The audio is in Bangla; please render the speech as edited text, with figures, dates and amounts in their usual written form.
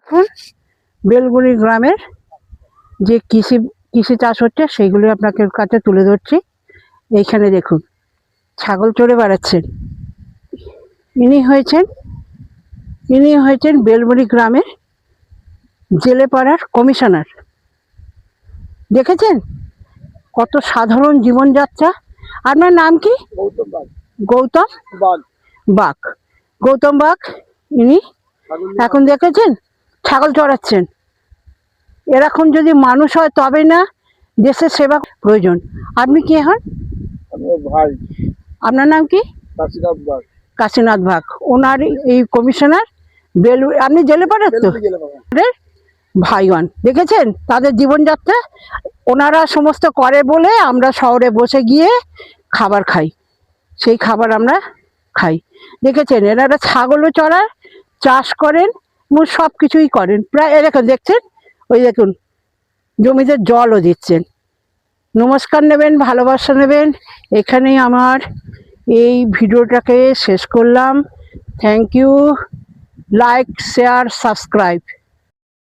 এখন বেলগুড়ি গ্রামের যে কৃষি চাষ হচ্ছে সেইগুলি আপনাকে কাছে তুলে ধরছি। এইখানে দেখুন ছাগল চড়ে বেড়াচ্ছেন। ইনি হয়েছেন বেলগুড়ি গ্রামের জেলেপাড়ার কমিশনার। দেখেছেন কত সাধারণ জীবনযাত্রা। আপনার নাম কি? গৌতম বাগ। গৌতম বাগ ইনি এখন দেখেছেন ছাগল চড়াচ্ছেন। এরকম যদি মানুষ হয় তবে না দেশের সেবা প্রয়োজন। আপনি কে হন? ভাই। আপনার নাম কি? কাশীনাথ বাগ। ওনার এই কমিশনার আপনি জেলেপাড়ার তো ভাইগণ। দেখেছেন তাদের জীবনযাত্রা। ওনারা সমস্ত করে বলে আমরা শহরে বসে গিয়ে খাবার খাই, সেই খাবার আমরা খাই। দেখেছেন এনারা ছাগলও চড়ায়, চাষ করেন, সব কিছুই করেন প্রায়। এরকম দেখছেন, ওই দেখুন জমিতে জলও দিচ্ছেন। নমস্কার নেবেন, ভালোবাসা নেবেন। এখানেই আমার এই ভিডিওটাকে শেষ করলাম। Thank you. Like, share, subscribe.